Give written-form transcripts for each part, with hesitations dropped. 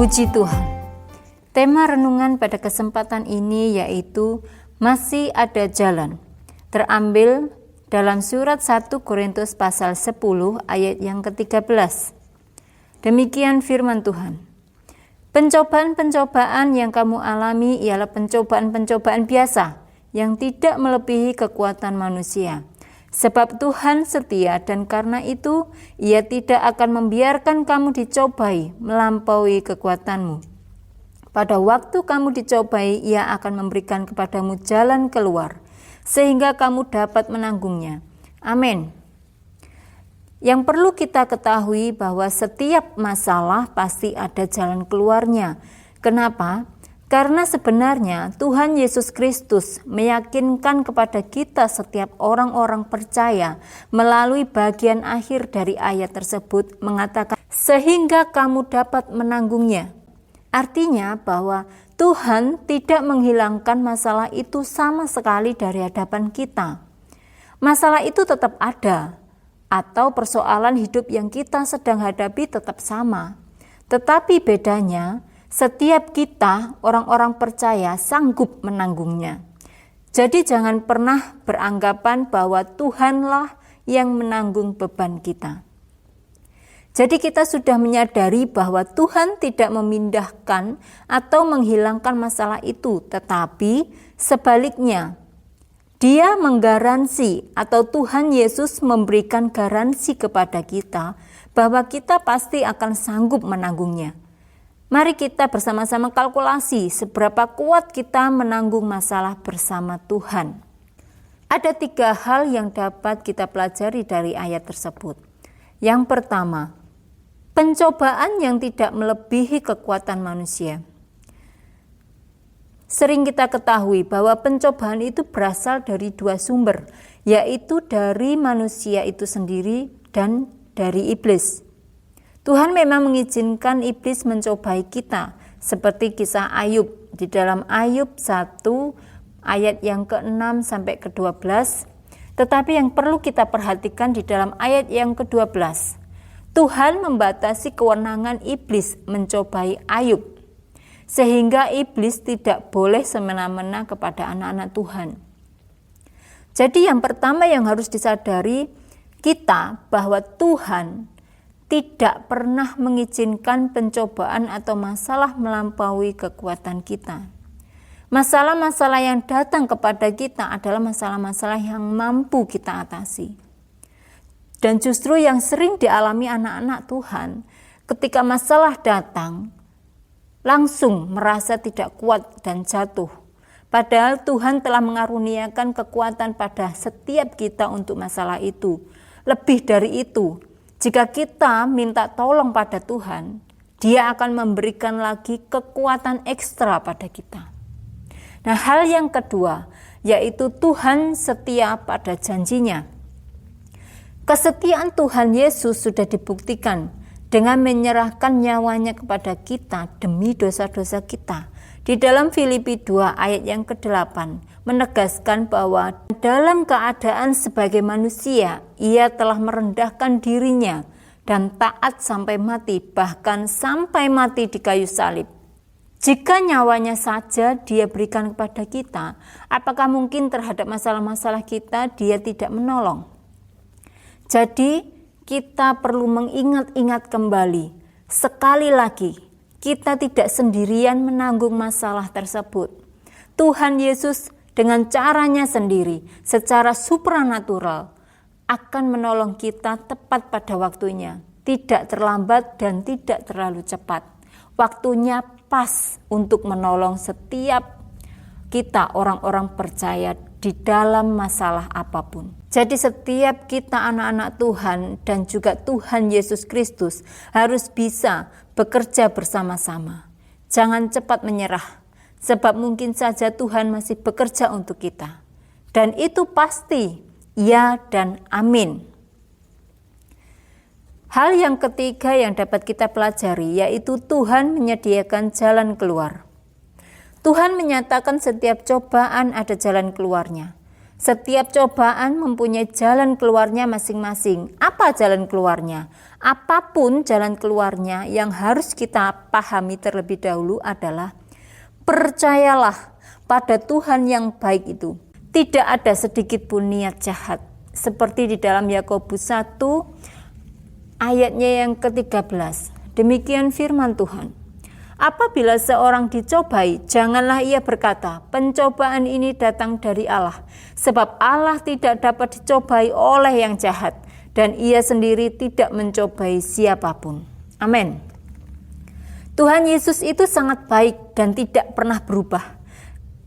Puji Tuhan. Tema renungan pada kesempatan ini yaitu masih ada jalan. Terambil dalam surat 1 Korintus pasal 10 ayat yang ke-13. Demikian firman Tuhan. Pencobaan-pencobaan yang kamu alami ialah pencobaan-pencobaan biasa yang tidak melebihi kekuatan manusia. Sebab Tuhan setia dan karena itu Ia tidak akan membiarkan kamu dicobai melampaui kekuatanmu. Pada waktu kamu dicobai, Ia akan memberikan kepadamu jalan keluar, sehingga kamu dapat menanggungnya. Amin. Yang perlu kita ketahui bahwa setiap masalah pasti ada jalan keluarnya. Kenapa? Karena sebenarnya Tuhan Yesus Kristus meyakinkan kepada kita setiap orang-orang percaya melalui bagian akhir dari ayat tersebut mengatakan, sehingga kamu dapat menanggungnya. Artinya bahwa Tuhan tidak menghilangkan masalah itu sama sekali dari hadapan kita. Masalah itu tetap ada, atau persoalan hidup yang kita sedang hadapi tetap sama. Tetapi bedanya, setiap kita, orang-orang percaya, sanggup menanggungnya. Jadi jangan pernah beranggapan bahwa Tuhanlah yang menanggung beban kita. Jadi kita sudah menyadari bahwa Tuhan tidak memindahkan atau menghilangkan masalah itu, tetapi sebaliknya, Dia menggaransi atau Tuhan Yesus memberikan garansi kepada kita bahwa kita pasti akan sanggup menanggungnya. Mari kita bersama-sama kalkulasi seberapa kuat kita menanggung masalah bersama Tuhan. Ada 3 hal yang dapat kita pelajari dari ayat tersebut. Yang pertama, pencobaan yang tidak melebihi kekuatan manusia. Sering kita ketahui bahwa pencobaan itu berasal dari 2 sumber, yaitu dari manusia itu sendiri dan dari iblis. Tuhan memang mengizinkan iblis mencobai kita, seperti kisah Ayub di dalam Ayub 1 ayat yang ke-6 sampai ke-12. Tetapi yang perlu kita perhatikan di dalam ayat yang ke-12, Tuhan membatasi kewenangan iblis mencobai Ayub, sehingga iblis tidak boleh semena-mena kepada anak-anak Tuhan. Jadi yang pertama yang harus disadari kita bahwa Tuhan tidak pernah mengizinkan pencobaan atau masalah melampaui kekuatan kita. Masalah-masalah yang datang kepada kita adalah masalah-masalah yang mampu kita atasi. Dan justru yang sering dialami anak-anak Tuhan, ketika masalah datang, langsung merasa tidak kuat dan jatuh. Padahal Tuhan telah mengaruniakan kekuatan pada setiap kita untuk masalah itu. Lebih dari itu, jika kita minta tolong pada Tuhan, Dia akan memberikan lagi kekuatan ekstra pada kita. Nah, hal yang kedua, yaitu Tuhan setia pada janjinya. Kesetiaan Tuhan Yesus sudah dibuktikan dengan menyerahkan nyawanya kepada kita demi dosa-dosa kita. Di dalam Filipi 2 ayat yang ke-8 menegaskan bahwa dalam keadaan sebagai manusia, Ia telah merendahkan dirinya dan taat sampai mati, bahkan sampai mati di kayu salib. Jika nyawanya saja Dia berikan kepada kita, apakah mungkin terhadap masalah-masalah kita Dia tidak menolong? Jadi kita perlu mengingat-ingat kembali, sekali lagi, kita tidak sendirian menanggung masalah tersebut. Tuhan Yesus dengan caranya sendiri, secara supranatural, akan menolong kita tepat pada waktunya. Tidak terlambat dan tidak terlalu cepat. Waktunya pas untuk menolong setiap kita orang-orang percaya di dalam masalah apapun. Jadi setiap kita anak-anak Tuhan dan juga Tuhan Yesus Kristus harus bisa bekerja bersama-sama. Jangan cepat menyerah, sebab mungkin saja Tuhan masih bekerja untuk kita. Dan itu pasti, ya dan amin. Hal yang ketiga yang dapat kita pelajari yaitu Tuhan menyediakan jalan keluar. Tuhan menyatakan setiap cobaan ada jalan keluarnya. Setiap cobaan mempunyai jalan keluarnya masing-masing. Apa jalan keluarnya? Apapun jalan keluarnya, yang harus kita pahami terlebih dahulu adalah percayalah pada Tuhan yang baik itu. Tidak ada sedikit pun niat jahat. Seperti di dalam Yakobus 1 ayatnya yang ke-13. Demikian firman Tuhan. Apabila seorang dicobai, janganlah ia berkata, pencobaan ini datang dari Allah. Sebab Allah tidak dapat dicobai oleh yang jahat, dan ia sendiri tidak mencobai siapapun. Amin. Tuhan Yesus itu sangat baik dan tidak pernah berubah.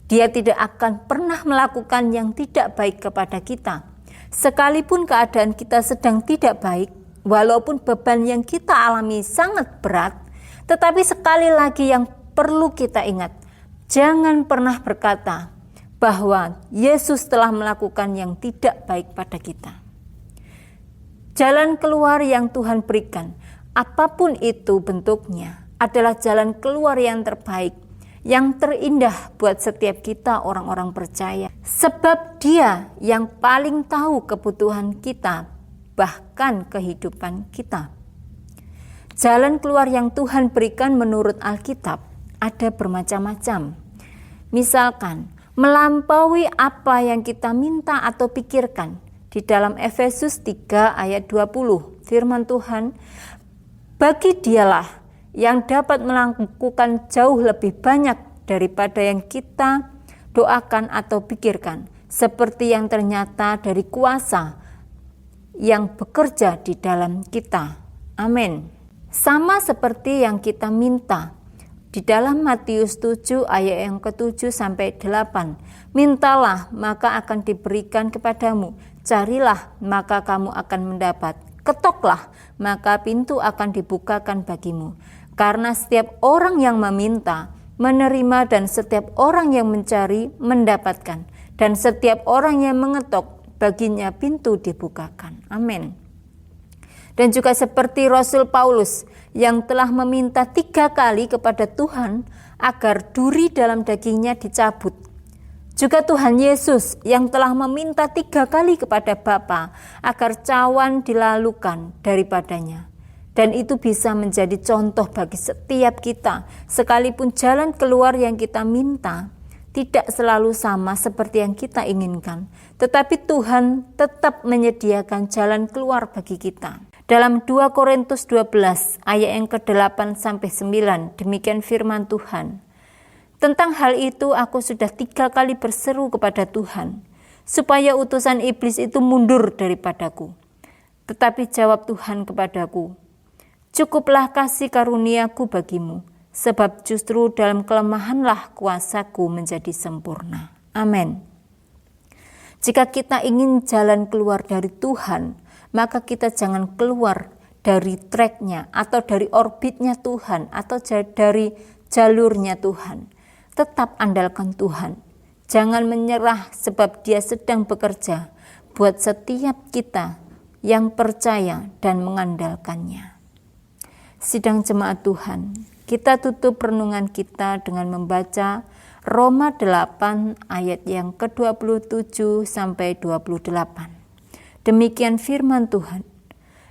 Dia tidak akan pernah melakukan yang tidak baik kepada kita. Sekalipun keadaan kita sedang tidak baik, walaupun beban yang kita alami sangat berat, tetapi sekali lagi yang perlu kita ingat, jangan pernah berkata bahwa Yesus telah melakukan yang tidak baik pada kita. Jalan keluar yang Tuhan berikan, apapun itu bentuknya, adalah jalan keluar yang terbaik, yang terindah buat setiap kita orang-orang percaya. Sebab Dia yang paling tahu kebutuhan kita, bahkan kehidupan kita. Jalan keluar yang Tuhan berikan menurut Alkitab ada bermacam-macam. Misalkan, melampaui apa yang kita minta atau pikirkan. Di dalam Efesus 3 ayat 20, firman Tuhan, bagi Dialah yang dapat melakukan jauh lebih banyak daripada yang kita doakan atau pikirkan, seperti yang ternyata dari kuasa yang bekerja di dalam kita. Amin. Sama seperti yang kita minta. Di dalam Matius 7 ayat yang ke-7 sampai 8. Mintalah maka akan diberikan kepadamu. Carilah maka kamu akan mendapat. Ketoklah maka pintu akan dibukakan bagimu. Karena setiap orang yang meminta, menerima, dan setiap orang yang mencari, mendapatkan. Dan setiap orang yang mengetok, baginya pintu dibukakan. Amin. Dan juga seperti Rasul Paulus yang telah meminta 3 kali kepada Tuhan agar duri dalam dagingnya dicabut. Juga Tuhan Yesus yang telah meminta 3 kali kepada Bapa agar cawan dilalukan daripadanya. Dan itu bisa menjadi contoh bagi setiap kita, sekalipun jalan keluar yang kita minta tidak selalu sama seperti yang kita inginkan, tetapi Tuhan tetap menyediakan jalan keluar bagi kita. Dalam 2 Korintus 12 ayat yang ke-8 sampai 9, demikian firman Tuhan. Tentang hal itu aku sudah 3 kali berseru kepada Tuhan, supaya utusan iblis itu mundur daripadaku. Tetapi jawab Tuhan kepadaku, cukuplah kasih karuniaku bagimu, sebab justru dalam kelemahanlah kuasaku menjadi sempurna. Amin. Jika kita ingin jalan keluar dari Tuhan, maka kita jangan keluar dari tracknya atau dari orbitnya Tuhan atau dari jalurnya Tuhan. Tetap andalkan Tuhan. Jangan menyerah sebab Dia sedang bekerja buat setiap kita yang percaya dan mengandalkannya. Sidang jemaat Tuhan, kita tutup renungan kita dengan membaca Roma 8 ayat yang ke-27 sampai 28. Demikian firman Tuhan.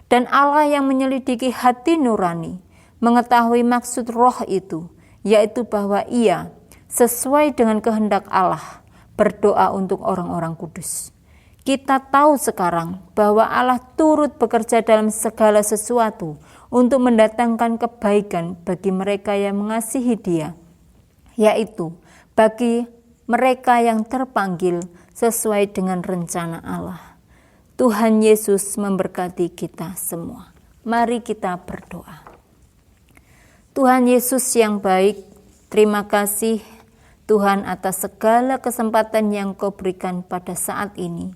Dan Allah yang menyelidiki hati nurani, mengetahui maksud roh itu, yaitu bahwa Ia, sesuai dengan kehendak Allah, berdoa untuk orang-orang kudus. Kita tahu sekarang bahwa Allah turut bekerja dalam segala sesuatu untuk mendatangkan kebaikan bagi mereka yang mengasihi Dia, yaitu bagi mereka yang terpanggil sesuai dengan rencana Allah. Tuhan Yesus memberkati kita semua. Mari kita berdoa. Tuhan Yesus yang baik, terima kasih Tuhan atas segala kesempatan yang Kau berikan pada saat ini.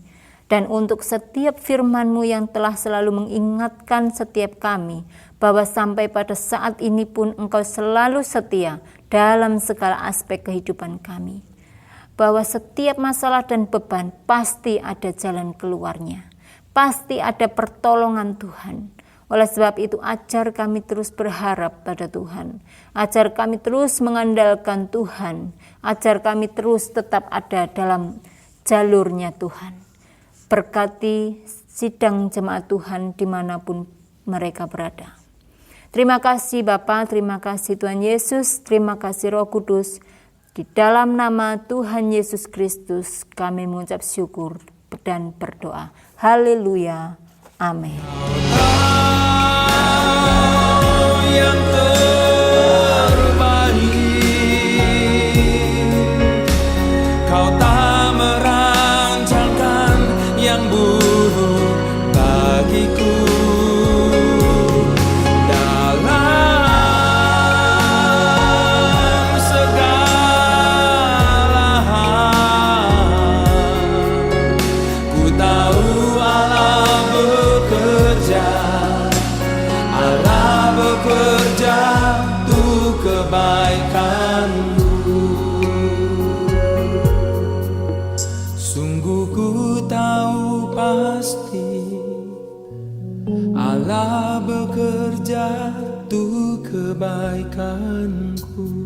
Dan untuk setiap firman-Mu yang telah selalu mengingatkan setiap kami, bahwa sampai pada saat ini pun Engkau selalu setia dalam segala aspek kehidupan kami. Bahwa setiap masalah dan beban pasti ada jalan keluarnya. Pasti ada pertolongan Tuhan. Oleh sebab itu ajar kami terus berharap pada Tuhan. Ajar kami terus mengandalkan Tuhan. Ajar kami terus tetap ada dalam jalurnya Tuhan. Berkati sidang jemaat Tuhan dimanapun mereka berada. Terima kasih Bapa, terima kasih Tuhan Yesus, terima kasih Roh Kudus. Di dalam nama Tuhan Yesus Kristus kami mengucap syukur dan berdoa. Haleluya. Amin. Yang terbaik, kau tak merancangkan yang buruk bagiku. Dalam segala hal, ku tahu Allah bekerja. Allah bekerja untuk kebaikanmu. Sungguh ku tahu pasti Allah bekerja untuk kebaikanku.